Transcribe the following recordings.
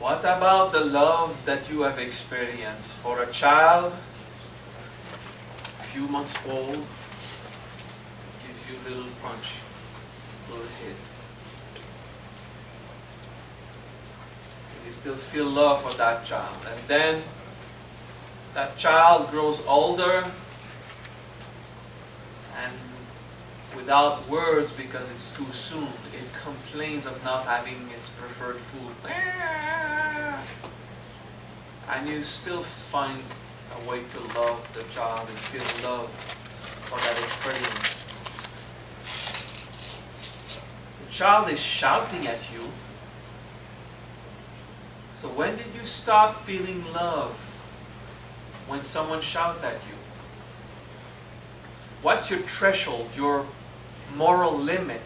What about the love that you have experienced for a child, a few months old, gives you a little punch, a little hit? You still feel love for that child. And then that child grows older and without words, because it's too soon, it complains of not having its preferred food. And you still find a way to love the child and feel love for that experience. The child is shouting at you. So when did you stop feeling love? When someone shouts at you? What's your threshold, your moral limit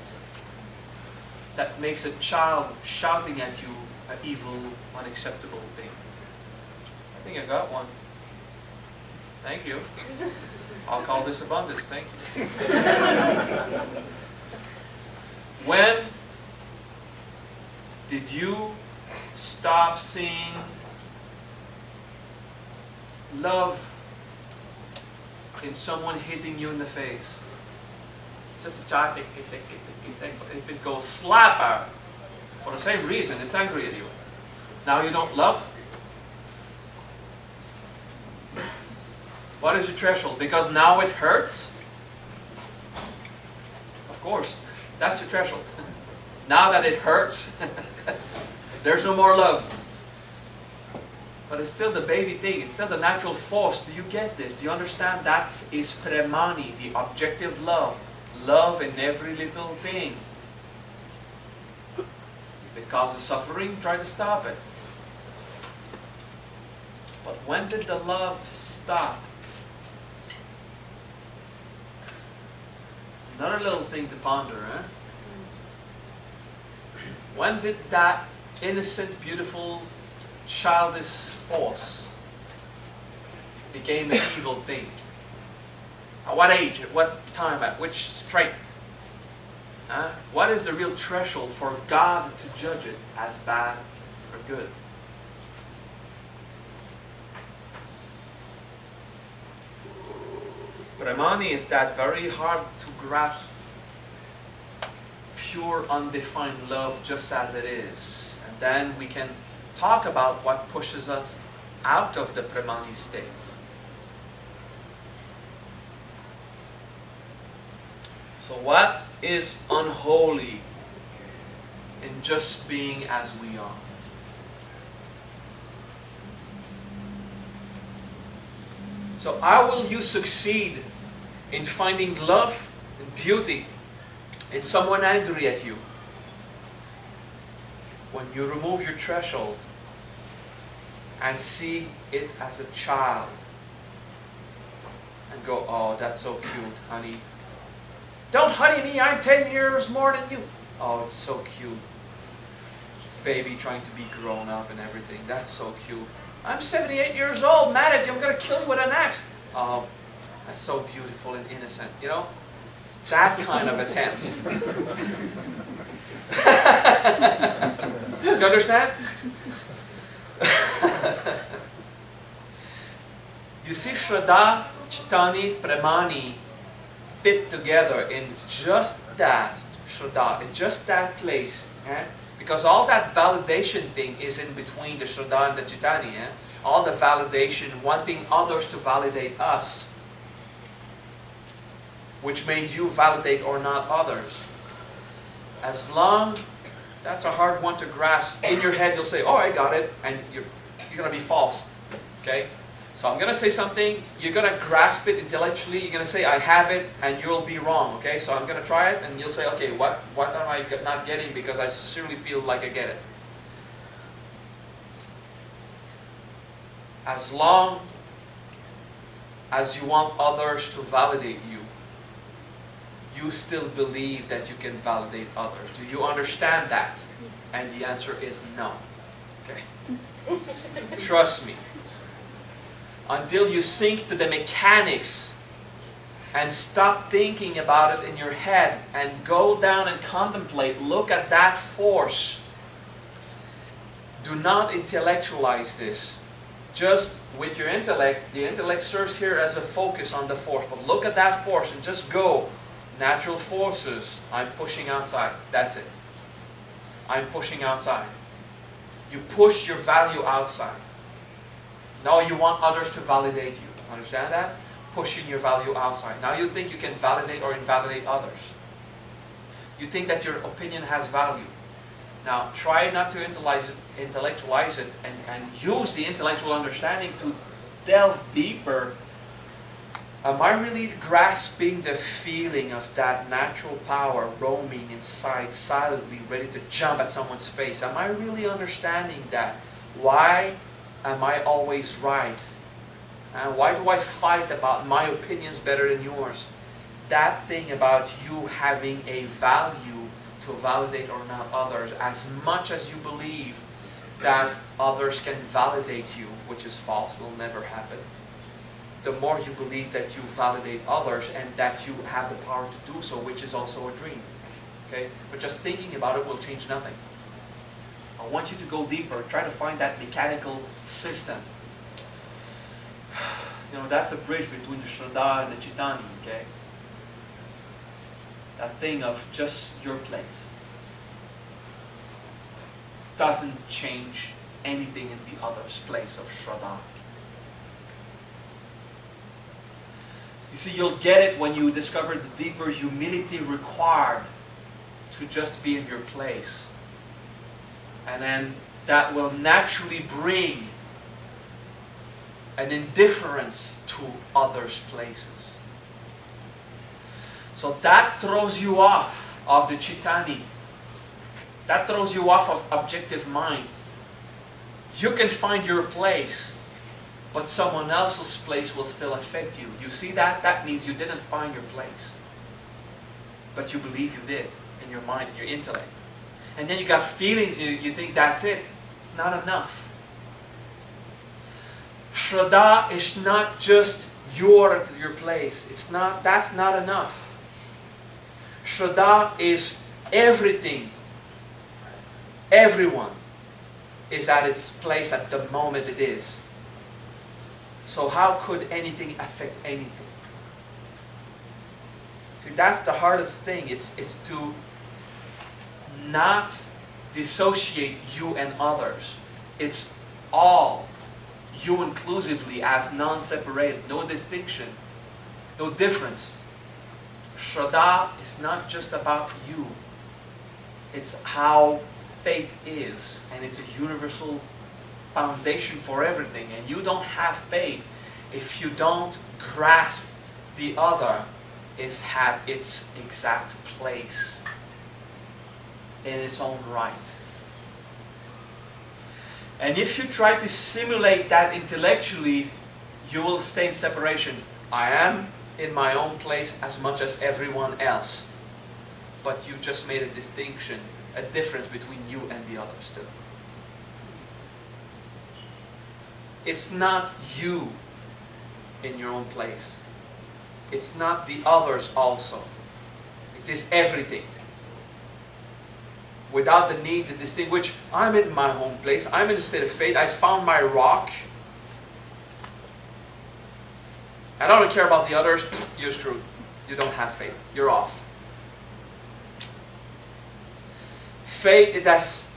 that makes a child shouting at you an evil, unacceptable thing? I think I got one. Thank you. I'll call this abundance. Thank you. When did you stop seeing love in someone hitting you in the face? Just a child, if it goes slap her, for the same reason, it's angry at you. Now you don't love? What is your threshold? Because now it hurts? Of course, that's your threshold. Now that it hurts, there's no more love. But it's still the baby thing. It's still the natural force. Do you get this? Do you understand? That is premani, the objective love. Love in every little thing. If it causes suffering, try to stop it. But when did the love stop? It's another little thing to ponder, eh? When did that innocent, beautiful, childish force became an evil thing? At what age? At what time? At which strength? What is the real threshold for God to judge it as bad or good? Brahmani is that very hard to grasp, pure, undefined love just as it is. And then we can talk about what pushes us out of the Brahmani state. So what is unholy in just being as we are? So how will you succeed in finding love and beauty in someone angry at you? When you remove your threshold and see it as a child and go, oh, that's so cute, honey. Don't honey me, I'm 10 years more than you. Oh, it's so cute. Baby trying to be grown up and everything. That's so cute. I'm 78 years old, mad at you, I'm going to kill you with an axe. Oh, that's so beautiful and innocent. You know? That kind of attempt. You understand? You see, Shraddha, Chaitanya, Premani fit together in just that Shraddha, in just that place. Eh? Because all that validation thing is in between the Shraddha and the Chaitanya. Eh? All the validation, wanting others to validate us, which made you validate or not others. As long, that's a hard one to grasp. In your head you'll say, oh, I got it, and you're going to be false. Okay? So I'm going to say something, you're going to grasp it intellectually, you're going to say, I have it, and you'll be wrong. Okay? So I'm going to try it, and you'll say, okay, what am I not getting, because I surely feel like I get it. As long as you want others to validate you, you still believe that you can validate others. Do you understand that? And the answer is no. Okay? Trust me. Until you sink to the mechanics and stop thinking about it in your head and go down and contemplate, look at that force, Do not intellectualize this. Just with your intellect, the intellect serves here as a focus on the force. But look at that force and just go. Natural forces, I'm pushing outside. That's it. I'm pushing outside. You push your value outside. Now you want others to validate you. Understand that? Pushing your value outside. Now you think you can validate or invalidate others. You think that your opinion has value. Now try not to intellectualize it and use the intellectual understanding to delve deeper. Am I really grasping the feeling of that natural power roaming inside silently, ready to jump at someone's face? Am I really understanding that? Why am I always right? And why do I fight about my opinions better than yours? That thing about you having a value to validate or not others, as much as you believe that others can validate you, which is false, it'll never happen. The more you believe that you validate others and that you have the power to do so, which is also a dream. Okay? But just thinking about it will change nothing. I want you to go deeper. Try to find that mechanical system. You know, that's a bridge between the Shraddha and the Chaitanya, okay? That thing of just your place doesn't change anything in the other's place of Shraddha. You see, you'll get it when you discover the deeper humility required to just be in your place. And then that will naturally bring an indifference to others' places. So that throws you off of the Chaitanya. That throws you off of objective mind. You can find your place, but someone else's place will still affect you. You see that? That means you didn't find your place. But you believe you did in your mind, in your intellect. And then you got feelings, you think that's it. It's not enough. Shraddha is not just your place. That's not enough. Shraddha is everything. Everyone is at its place at the moment it is. So how could anything affect anything? See, that's the hardest thing. It's to not dissociate you and others. It's all you inclusively as non-separated. No distinction. No difference. Shraddha is not just about you. It's how faith is. And it's a universal foundation for everything. And you don't have faith if you don't grasp the other is at its exact place in its own right. And if you try to simulate that intellectually, you will stay in separation. I am in my own place as much as everyone else. But you just made a distinction, a difference between you and the other still. It's not you in your own place. It's not the others also. It is everything. Without the need to distinguish, I'm in my home place, I'm in a state of faith, I found my rock. I don't care about the others, you're screwed. You don't have faith. You're off. Faith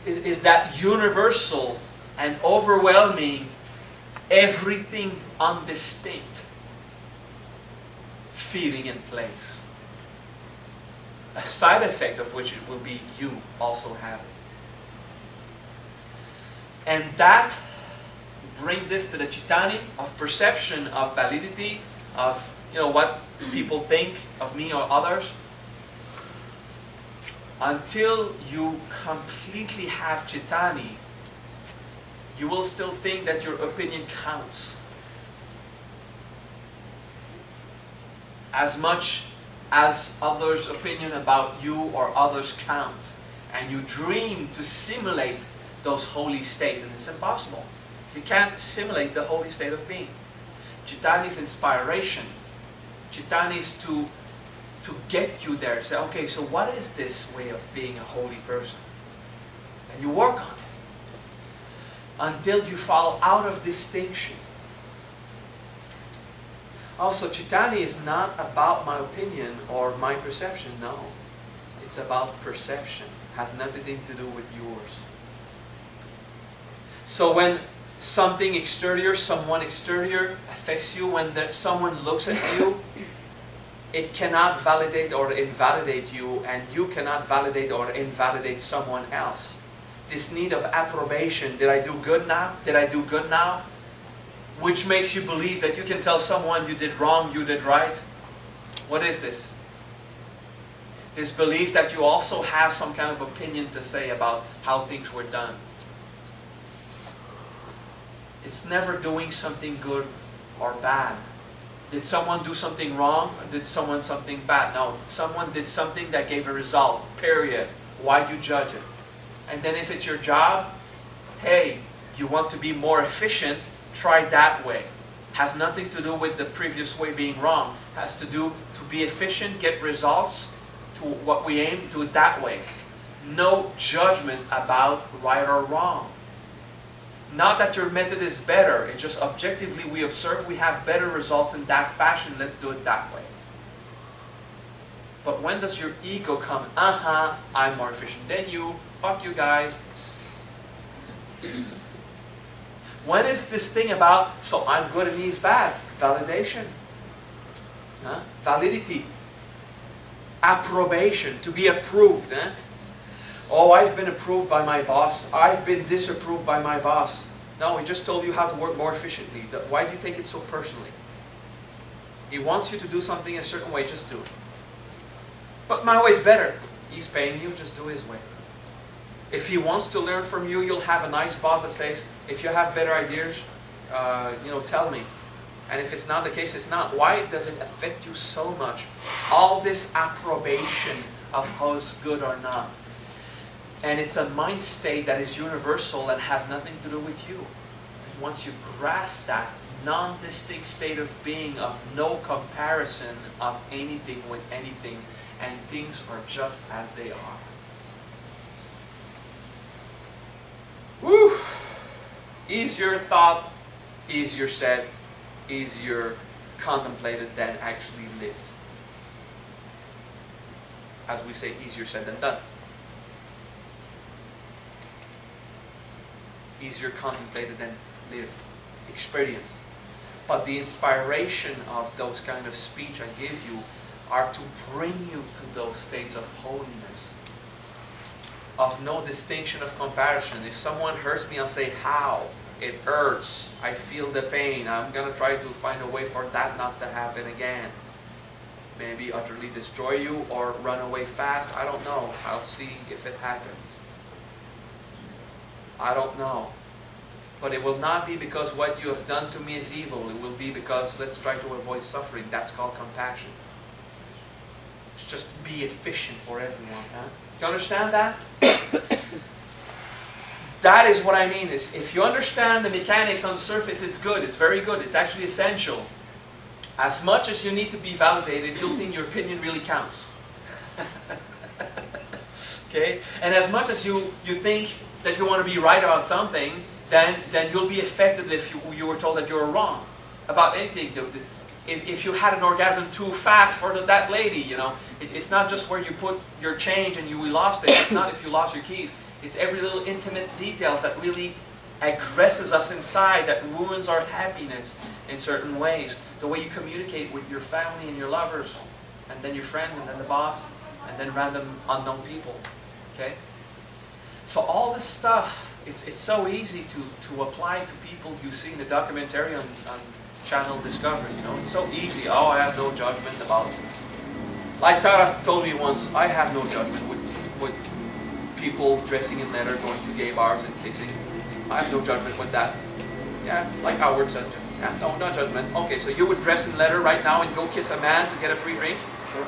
is that universal and overwhelming, everything undistinct feeling in place. A side effect of which it will be you also have it. And that brings this to the Chaitanya of perception, of validity, of what people think of me or others. Until you completely have Chaitanya, you will still think that your opinion counts. As much as others' opinion about you or others counts. And you dream to simulate those holy states. And it's impossible. You can't simulate the holy state of being. Chaitanya is inspiration. Chaitanya is to get you there. Say, okay, so what is this way of being a holy person? And you work on it. until you fall out of distinction. Also, Chaitanya is not about my opinion or my perception, no. It's about perception. It has nothing to do with yours. So when something exterior, someone exterior affects you, when someone looks at you, it cannot validate or invalidate you, and you cannot validate or invalidate someone else. This need of approbation, did I do good now? Did I do good now? Which makes you believe that you can tell someone you did wrong, you did right. What is this? This belief that you also have some kind of opinion to say about how things were done. It's never doing something good or bad. Did someone do something wrong, or did someone something bad? No, someone did something that gave a result, period. Why do you judge it? And then if it's your job, hey, you want to be more efficient, try that way. Has nothing to do with the previous way being wrong. Has to do to be efficient, get results to what we aim to that way. No judgment about right or wrong. Not that your method is better. It's just objectively we observe we have better results in that fashion. Let's do it that way. But when does your ego come? I'm more efficient than you. Fuck you guys. When is this thing about, so I'm good and he's bad? Validation. Validity. Approbation. To be approved. Oh, I've been approved by my boss. I've been disapproved by my boss. No, he just told you how to work more efficiently. Why do you take it so personally? He wants you to do something a certain way, just do it. But my way's better. He's paying you, just do his way. If he wants to learn from you, you'll have a nice boss that says, if you have better ideas, tell me. And if it's not the case, it's not. Why does it affect you so much? All this approbation of who's good or not. And it's a mind state that is universal and has nothing to do with you. And once you grasp that non-distinct state of being, of no comparison of anything with anything, and things are just as they are. Woo! Easier thought, easier said, easier contemplated than actually lived. As we say, easier said than done. Easier contemplated than lived, experienced. But the inspiration of those kind of speech I give you are to bring you to those states of holiness, of no distinction of comparison. If someone hurts me, I'll say, how? It hurts. I feel the pain. I'm going to try to find a way for that not to happen again. Maybe utterly destroy you or run away fast. I don't know. I'll see if it happens. I don't know. But it will not be because what you have done to me is evil. It will be because let's try to avoid suffering. That's called compassion. It's just be efficient for everyone. Huh? You understand that? That is what I mean. Is if you understand the mechanics on the surface, it's good. It's very good. It's actually essential. As much as you need to be validated, you'll think your opinion really counts. Okay? And as much as you think that you want to be right about something, then you'll be affected if you were told that you're wrong about anything. If you had an orgasm too fast for that lady, it's not just where you put your change and you lost it. It's not if you lost your keys. It's every little intimate detail that really aggresses us inside, that ruins our happiness in certain ways. The way you communicate with your family and your lovers, and then your friends, and then the boss, and then random unknown people. Okay? So all this stuff, it's so easy to apply to people you see in the documentary on Channel Discovery. It's so easy. Oh, I have no judgment about it. Like Tara told me once, I have no judgment with people dressing in leather, going to gay bars and kissing. I have no judgment with that. Yeah, like Howard said. Yeah, no judgment. Okay, so you would dress in leather right now and go kiss a man to get a free drink? Sure.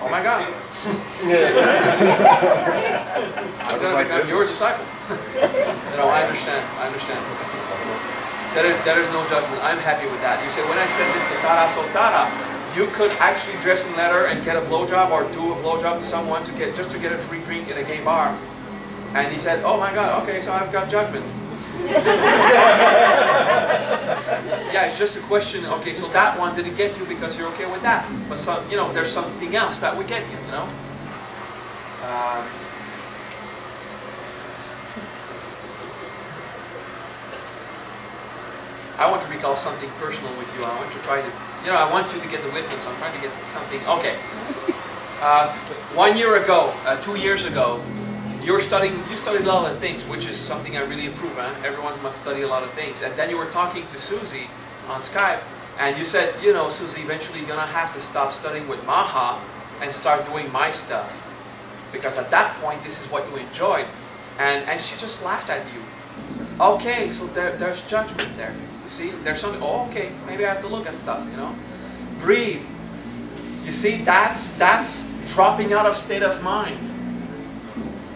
Oh my God. I'm going to become your disciple. I understand. There is no judgment. I'm happy with that. You say, when I said this to Tara, so Tara, you could actually dress in leather and get a blowjob or do a blowjob to someone just to get a free drink in a gay bar. And he said, oh my God, okay, so I've got judgment. Yeah, it's just a question. Okay, so that one didn't get you because you're okay with that, but some, there's something else that would get you. I want to recall something personal with you. I want to try to, I want you to get the wisdom, so I'm trying to get something. Okay. 1 year ago, 2 years ago, you studied a lot of things, which is something I really approve of. Everyone must study a lot of things. And then you were talking to Susie on Skype, and you said, Susie, eventually you're going to have to stop studying with Maha and start doing my stuff. Because at that point, this is what you enjoyed. And she just laughed at you. Okay, so there's judgment there. See, there's something, okay, maybe I have to look at stuff, Breathe. You see, that's dropping out of state of mind.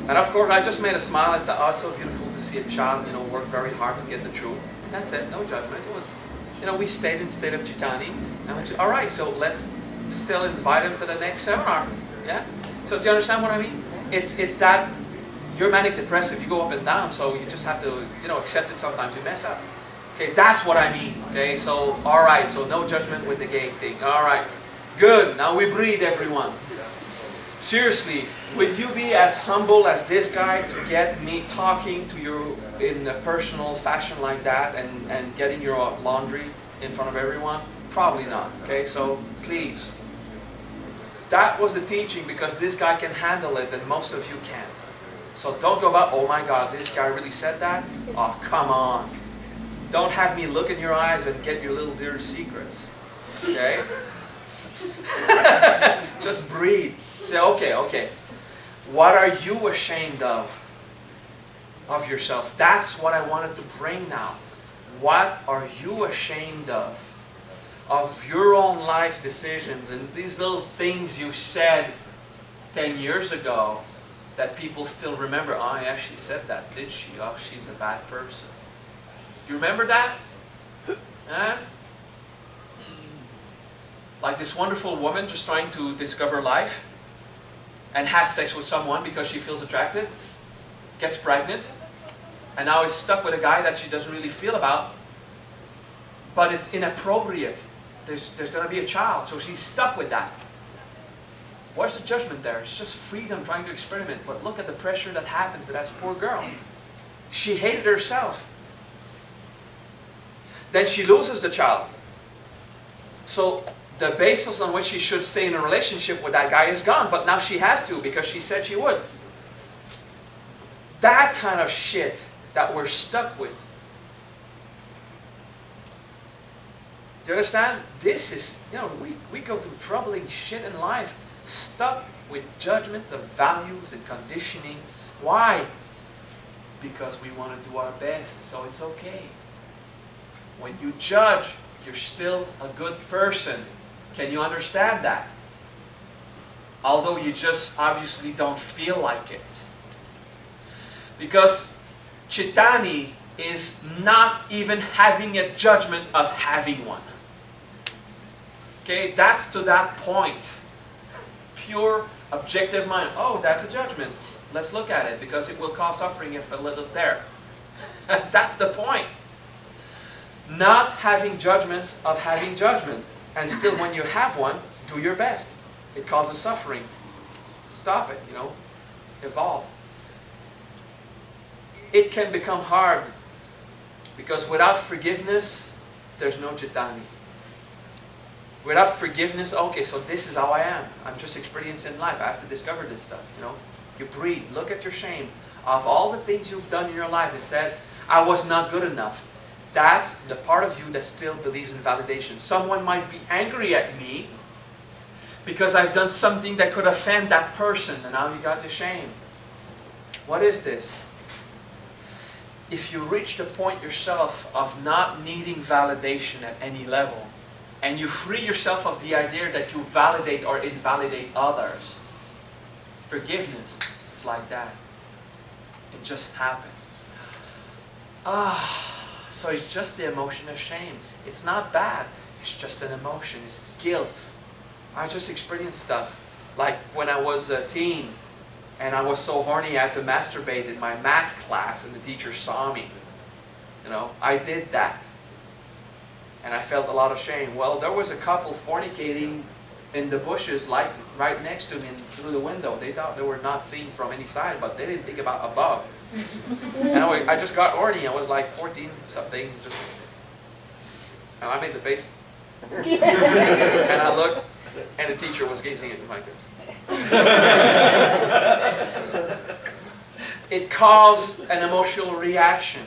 And of course, I just made a smile and said, oh, it's so beautiful to see a child, work very hard to get the truth. And that's it, no judgment. It was, we stayed in state of Chitani. And we said, all right, so let's still invite him to the next seminar. Yeah? So do you understand what I mean? It's that you're manic depressive, you go up and down, so you just have to, accept it sometimes you mess up. Okay, that's what I mean. Okay, so, all right, so no judgment with the gay thing. All right, good. Now we breathe, everyone. Seriously, would you be as humble as this guy to get me talking to you in a personal fashion like that and getting your laundry in front of everyone? Probably not. Okay, so please. That was a teaching because this guy can handle it and most of you can't. So don't go about, oh my God, this guy really said that? Oh, come on. Don't have me look in your eyes and get your little dirty secrets. Okay? Just breathe. Say, okay. What are you ashamed of yourself? That's what I wanted to bring now. What are you ashamed of your own life decisions and these little things you said 10 years ago that people still remember? Oh yeah, she said that, did she? Oh, she's a bad person. Do you remember that? Huh? Like this wonderful woman just trying to discover life and has sex with someone because she feels attracted, gets pregnant, and now is stuck with a guy that she doesn't really feel about, but it's inappropriate. There's going to be a child, so she's stuck with that. Where's the judgment there? It's just freedom trying to experiment, but look at the pressure that happened to that poor girl. She hated herself. Then she loses the child. So the basis on which she should stay in a relationship with that guy is gone, but now she has to because she said she would. That kind of shit that we're stuck with. Do you understand? This is, we go through troubling shit in life, stuck with judgments of values and conditioning. Why? Because we want to do our best, so it's okay. When you judge, you're still a good person. Can you understand that? Although you just obviously don't feel like it. Because Chitani is not even having a judgment of having one. Okay, that's to that point. Pure, objective mind. Oh, that's a judgment. Let's look at it because it will cause suffering if I let it there. That's the point. Not having judgments of having judgment. And still when you have one, do your best. It causes suffering. Stop it, evolve. It can become hard because without forgiveness, there's no Chitani. Without forgiveness, okay, so this is how I am. I'm just experiencing life. I have to discover this stuff, You breathe. Look at your shame. Of all the things you've done in your life and said, I was not good enough. That's the part of you that still believes in validation. Someone might be angry at me because I've done something that could offend that person, and now you got the shame. What is this? If you reach the point yourself of not needing validation at any level, and you free yourself of the idea that you validate or invalidate others, forgiveness is like that. It just happens. So it's just the emotion of shame. It's not bad. It's just an emotion. It's guilt. I just experienced stuff. Like when I was a teen and I was so horny I had to masturbate in my math class and the teacher saw me. I did that. And I felt a lot of shame. Well, there was a couple fornicating in the bushes right next to me through the window. They thought they were not seen from any side, but they didn't think about above. And I just got horny. I was like 14 something. And I made the face. And I looked, and the teacher was gazing at me like this. It caused an emotional reaction.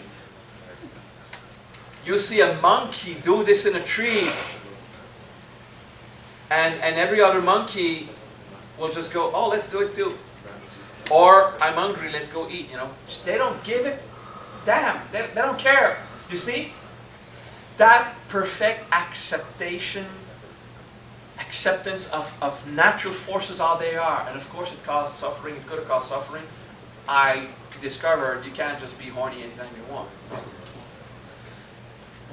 You see a monkey do this in a tree, and every other monkey will just go, oh, let's do it too. Or, I'm hungry, let's go eat, They don't give it. Damn, they don't care. You see? That perfect acceptance of natural forces how they are. And of course it caused suffering, it could have caused suffering. I discovered you can't just be horny anytime you want.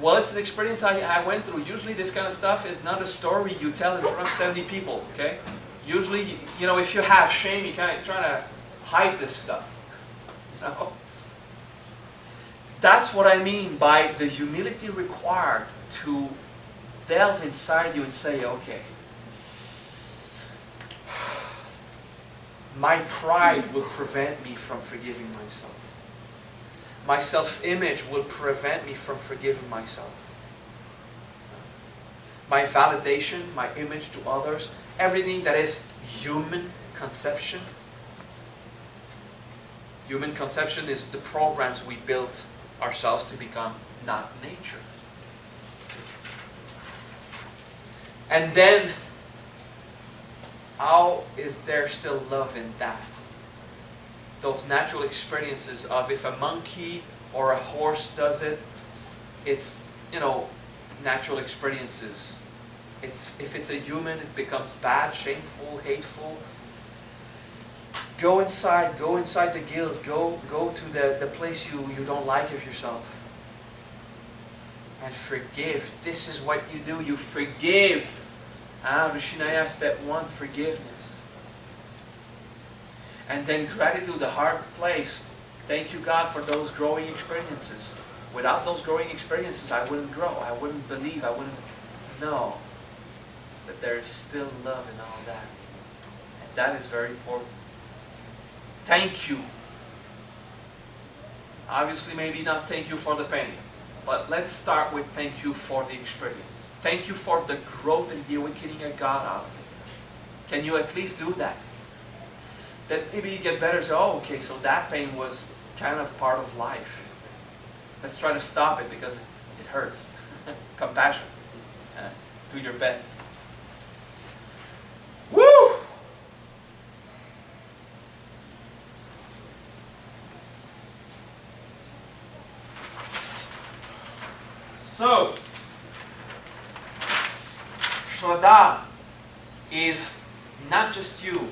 Well, it's an experience I went through. Usually this kind of stuff is not a story you tell in front of 70 people, okay? Usually, if you have shame, you can't try to hide this stuff. That's what I mean by the humility required to delve inside you and say, okay, my pride will prevent me from forgiving myself. My self-image will prevent me from forgiving myself. My validation, my image to others, everything that is human conception. Human conception is the programs we built ourselves to become, not nature. And then, how is there still love in that? Those natural experiences of if a monkey or a horse does it, it's, natural experiences. If it's a human, it becomes bad, shameful, hateful. Go inside the guilt, go to the place you don't like of yourself. And forgive. This is what you do. You forgive. Rishi Naya, step 1, forgiveness. And then gratitude, the hard place. Thank you, God, for those growing experiences. Without those growing experiences, I wouldn't grow. I wouldn't believe. I wouldn't know that there is still love in all that. And that is very important. Thank you. Obviously, maybe not thank you for the pain. But let's start with thank you for the experience. Thank you for the growth and the awakening I got out of it. Can you at least do that? That maybe you get better, so, okay, so that pain was kind of part of life. Let's try to stop it because it hurts. Compassion. Do your best. Woo! So, Shraddha is not just you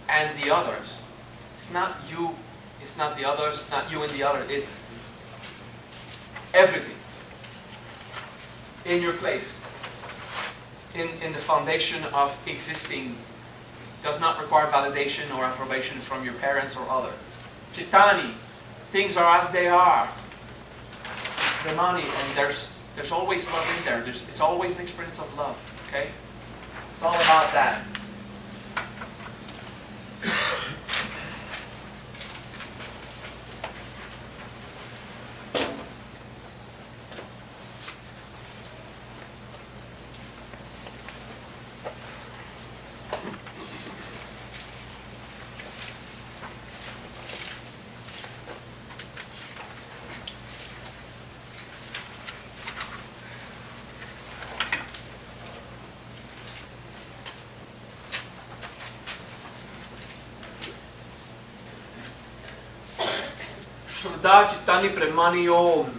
and the others. It's not you, it's not the others, it's not you and the others. It's everything in your place, in the foundation of existing. Does not require validation or approbation from your parents or others. Chitani, things are as they are. The money, and there's always love in there. It's always an experience of love. Okay? It's all about that. Shraddha Chittani Premani Om.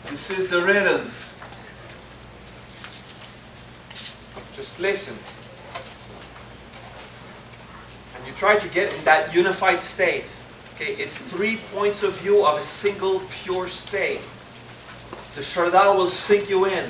This is the rhythm. Just listen. And you try to get in that unified state. Okay, it's 3 points of view of a single pure state. The Shraddha will sink you in.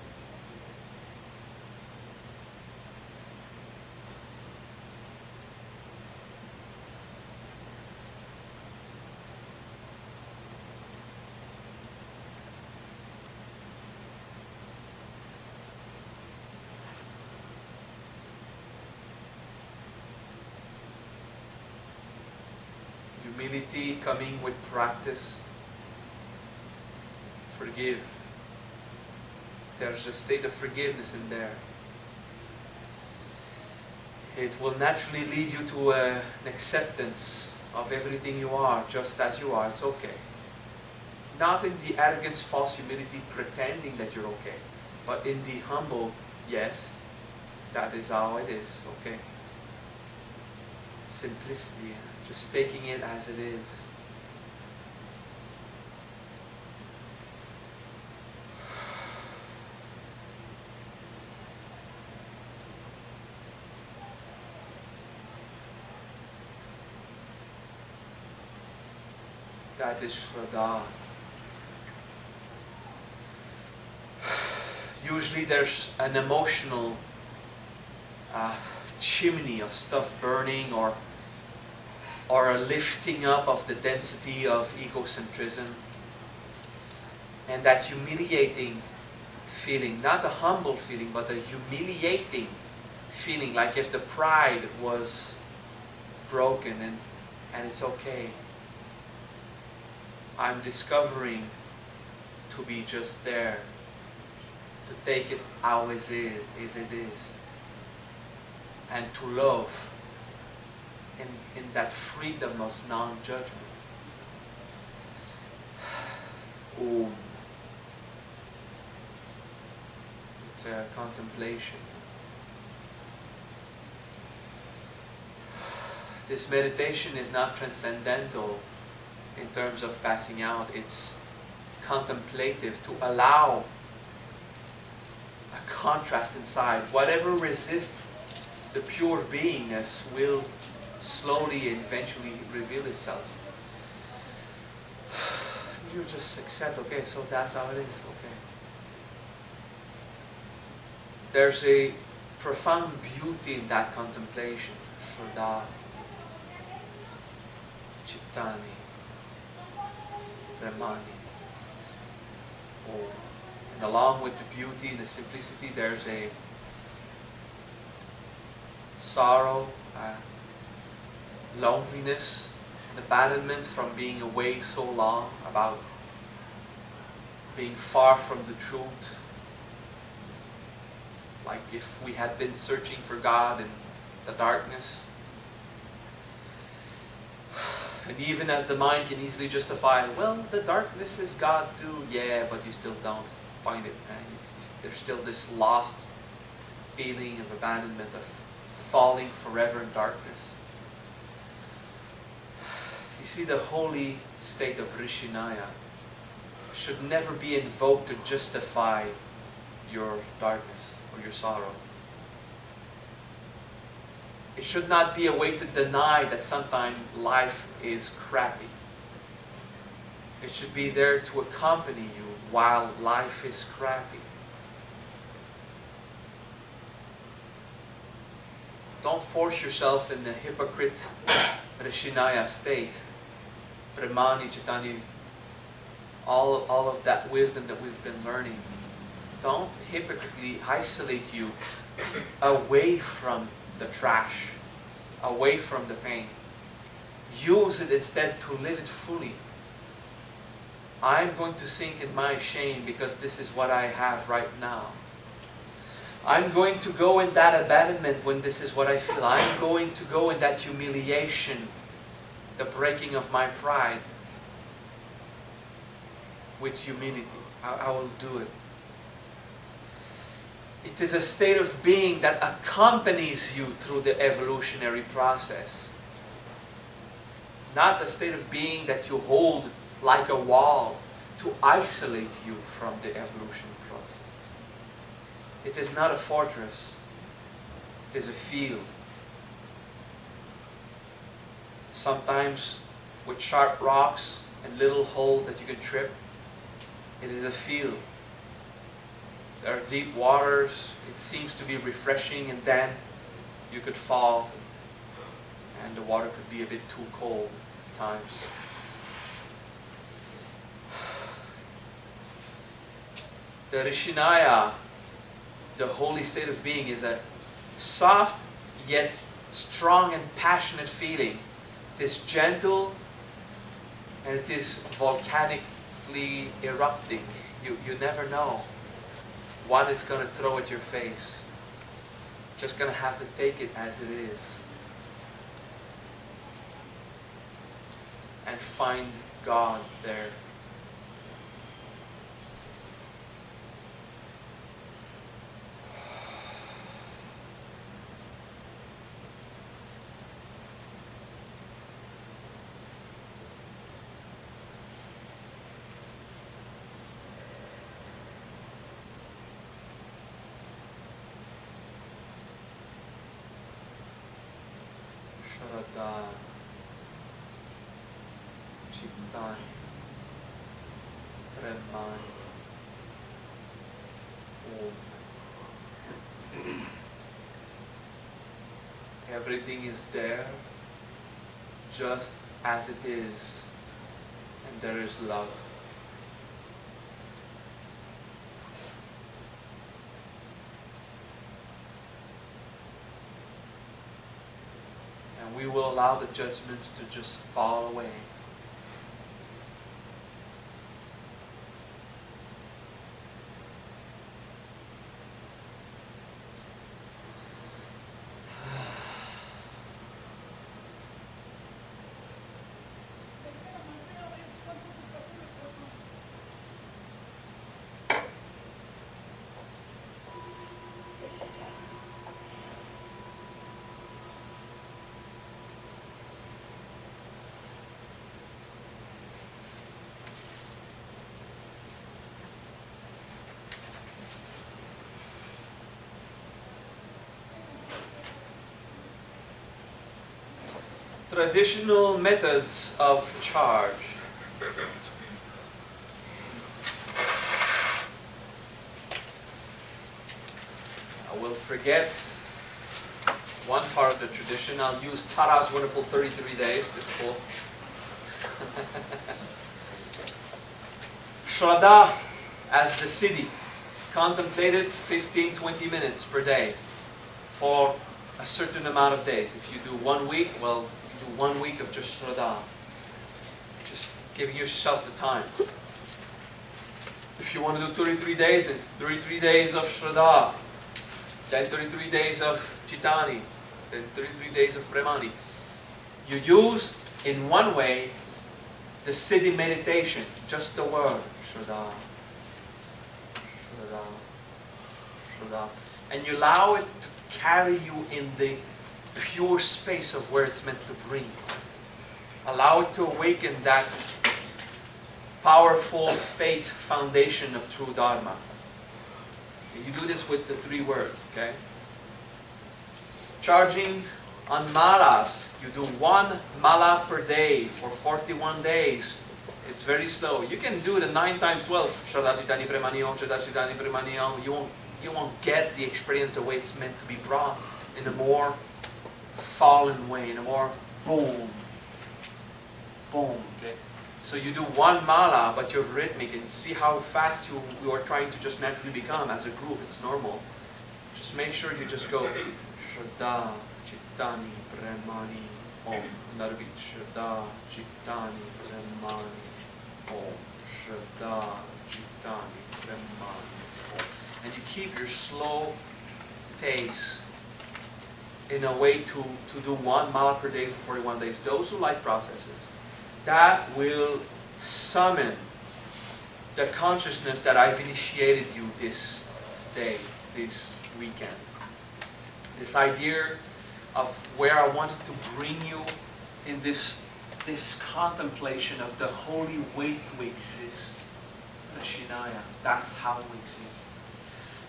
Humility coming with practice. Forgive. There's a state of forgiveness in there. It will naturally lead you to an acceptance of everything you are, just as you are. It's okay. Not in the arrogance, false humility, pretending that you're okay, but in the humble, yes, that is how it is, okay? Simplicity, just taking it as it is. That is Shraddha. Usually there's an emotional chimney of stuff burning, or a lifting up of the density of egocentrism. And that humiliating feeling, not a humble feeling, but a humiliating feeling, like if the pride was broken and it's okay. I'm discovering to be just there, to take it how it is, and to love in that freedom of non-judgment. It's a contemplation. This meditation is not transcendental in terms of passing out. It's contemplative, to allow a contrast inside. Whatever resists the pure beingness will slowly and eventually reveal itself. You just accept, okay, so that's how it is, okay. There's a profound beauty in that contemplation. Shraddha, Chittani, Brahmani. And along with the beauty and the simplicity, there's a sorrow, loneliness, and abandonment from being away so long, about being far from the truth. Like if we had been searching for God in the darkness. And even as the mind can easily justify, well, the darkness is God too. Yeah, but you still don't find it. There's still this lost feeling of abandonment, of falling forever in darkness. You see, the holy state of Rishi Naya should never be invoked to justify your darkness or your sorrow. It should not be a way to deny that sometimes life is crappy. It should be there to accompany you while life is crappy. Don't force yourself in the hypocrite Rishi Naya state. Brahmani, Chaitanya, all of that wisdom that we've been learning. Don't hypocritically isolate you away from the trash, away from the pain. Use it instead to live it fully. I'm going to sink in my shame because this is what I have right now. I'm going to go in that abandonment when this is what I feel. I'm going to go in that humiliation, the breaking of my pride, with humility. I will do it. It is a state of being that accompanies you through the evolutionary process. Not a state of being that you hold like a wall to isolate you from the evolution process. It is not a fortress. It is a field. Sometimes with sharp rocks and little holes that you can trip. It is a field. There are deep waters. It seems to be refreshing, and then you could fall and the water could be a bit too cold at times. The Rishinaya, the holy state of being, is a soft yet strong and passionate feeling. It is gentle and it is volcanically erupting. You never know what it's going to throw at your face. Just going to have to take it as it is. And find God there. Shraddha, Chittani, Premani, Om. Everything is there just as it is, and there is love. And we will allow the judgments to just fall away. Traditional methods of charge. I will forget one part of the tradition. I'll use Tara's wonderful 33 days. It's cool. Shraddha as the siddhi. Contemplated 15-20 minutes per day for a certain amount of days. If you do 1 week, well, you do 1 week of just Shraddha. Just giving yourself the time. If you want to do 33 days, it's 33 days of Shraddha. Then 33 days of Chittani. Then 33 days of Premani. You use, in one way, the siddhi meditation. Just the word. Shraddha. Shraddha. Shraddha. And you allow it to carry you in the pure space of where it's meant to bring you. Allow it to awaken that powerful faith foundation of true Dharma. You do this with the 3 words, okay? Charging on malas. You do 1 mala per day for 41 days. It's very slow. You can do the 9 times 12. Shraddha Chittani Premani Om, Shraddha Chittani Premani Om. You won't get the experience the way it's meant to be brought, in a more fallen way, in a more boom, boom. Okay? So you do 1 mala, but you're rhythmic, and see how fast you are trying to just naturally become as a group. It's normal. Just make sure you just go Shraddha Chittani Premani Om. Another beat. Shraddha Chittani Premani Om. Shraddha Chittani Premani Om. And you keep your slow pace in a way to do 1 mala per day for 41 days. Those who like processes, that will summon the consciousness that I've initiated you this day, this weekend. This idea of where I wanted to bring you in this contemplation of the holy way to exist. Rishi Naya. That's how we exist.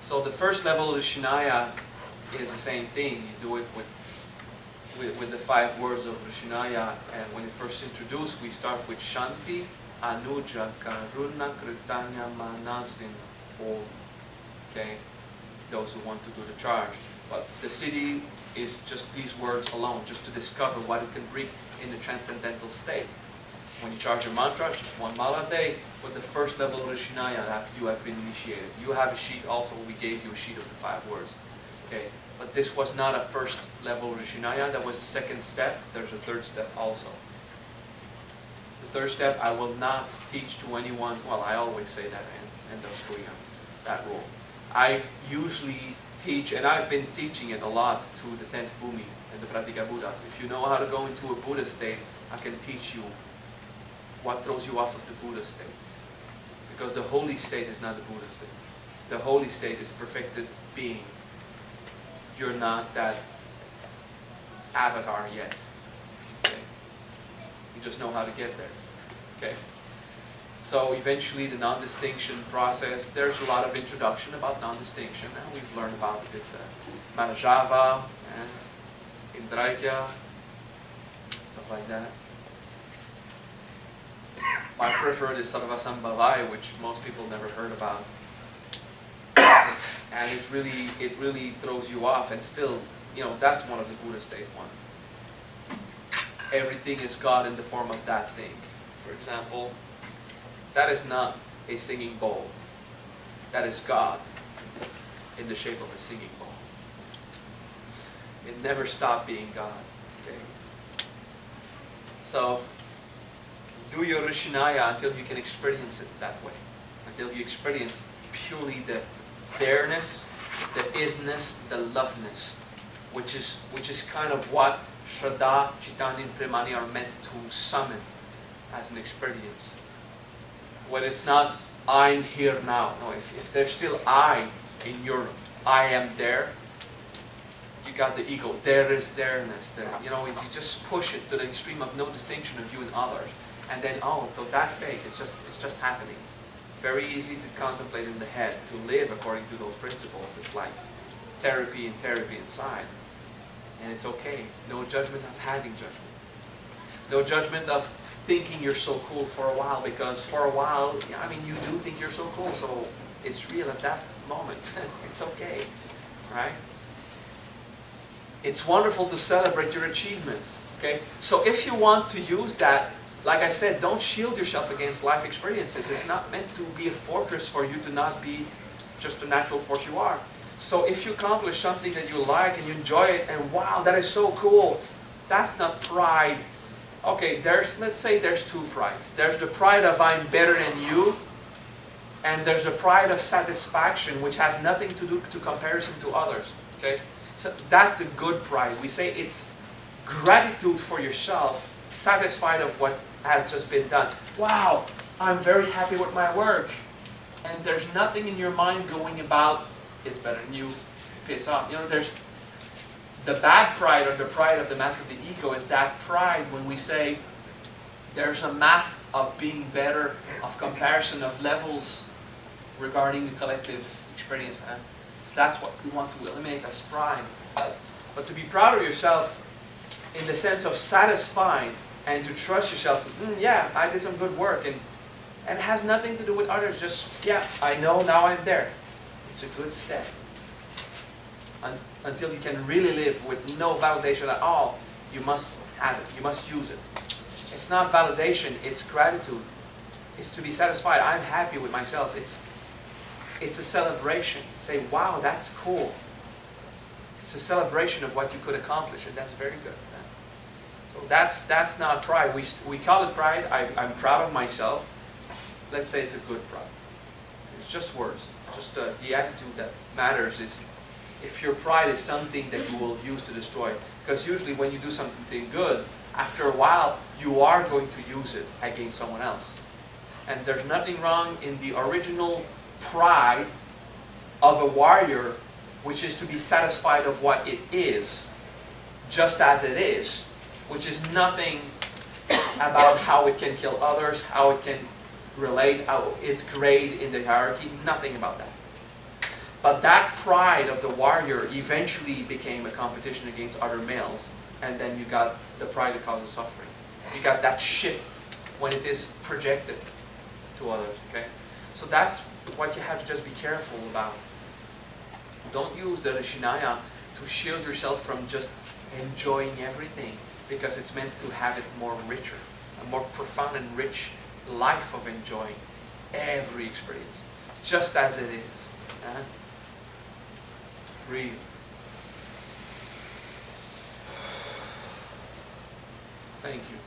So the first level of Rishi Naya is the same thing. You do it with the 5 words of Rishi Naya, and when it's first introduced, we start with Shanti, Anuja, Karuna, Kritanya, Manasvin, Om. Okay? Those who want to do the charge. But the siddhi is just these words alone, just to discover what it can bring in the transcendental state. When you charge your mantra, just 1 mala a day, with the first level of Rishi Naya, after you have been initiated. You have a sheet also, we gave you a sheet of the 5 words. Okay? But this was not a first level Rishi Naya, that was a second step. There's a third step also. The third step, I will not teach to anyone. Well, I always say that and those Korean, that rule. I usually teach, and I've been teaching it a lot to the 10th Bhumi and the Pratika Buddhas. If you know how to go into a Buddha state, I can teach you what throws you off of the Buddha state. Because the holy state is not the Buddha state. The holy state is perfected being. You're not that avatar yet. Okay? You just know how to get there. Okay? So eventually the non-distinction process, there's a lot of introduction about non-distinction, and we've learned about it with Mahajava and Indraikya, stuff like that. My preferred is Sarvasambhavai, which most people never heard about. And it really throws you off, and still, that's one of the Buddha state one. Everything is God in the form of that thing. For example, that is not a singing bowl. That is God in the shape of a singing bowl. It never stopped being God. Okay? So, do your Rishi Naya until you can experience it that way. Until you experience purely the there-ness, the isness, the loveness, which is kind of what Shraddha, Chaitanya, and Premani are meant to summon as an experience. When it's not, I'm here now. No, if there's still I in your I am there, you got the ego. There is there-ness there. You just push it to the extreme of no distinction of you and others. And then, so that fate, it's just happening. Very easy to contemplate in the head, to live according to those principles. It's like therapy inside. And it's okay. No judgment of having judgment. No judgment of thinking you're so cool for a while, because for a while, you do think you're so cool, so it's real at that moment. It's okay, right? It's wonderful to celebrate your achievements, okay? So if you want to use that, like I said, don't shield yourself against life experiences. It's not meant to be a fortress for you to not be just the natural force you are. So if you accomplish something that you like and you enjoy it, and wow, that is so cool, that's not pride. Okay, let's say there's two prides. There's the pride of I'm better than you, and there's the pride of satisfaction, which has nothing to do to comparison to others. Okay, so that's the good pride. We say it's gratitude for yourself, satisfied of what has just been done. Wow, I'm very happy with my work. And there's nothing in your mind going about, it's better than you, piss off. There's the bad pride, or the pride of the mask of the ego, is that pride when we say there's a mask of being better, of comparison, of levels regarding the collective experience. So that's what we want to eliminate as pride. But to be proud of yourself in the sense of satisfied, and to trust yourself, yeah, I did some good work, and it has nothing to do with others, just, yeah, I know now I'm there. It's a good step. Until you can really live with no validation at all, you must have it, you must use it. It's not validation, it's gratitude. It's to be satisfied. I'm happy with myself. It's a celebration. Say, wow, that's cool. It's a celebration of what you could accomplish, and that's very good. So that's not pride. We call it pride. I'm proud of myself. Let's say it's a good pride. It's just words. Just the attitude that matters is if your pride is something that you will use to destroy. Because usually when you do something good, after a while, you are going to use it against someone else. And there's nothing wrong in the original pride of a warrior, which is to be satisfied of what it is, just as it is, which is nothing about how it can kill others, how it can relate, how its grade in the hierarchy, nothing about that. But that pride of the warrior eventually became a competition against other males, and then you got the pride that causes suffering. You got that shift when it is projected to others, okay? So that's what you have to just be careful about. Don't use the Rishi Naya to shield yourself from just enjoying everything, because it's meant to have it more richer, a more profound and rich life of enjoying every experience, just as it is. Breathe. Thank you.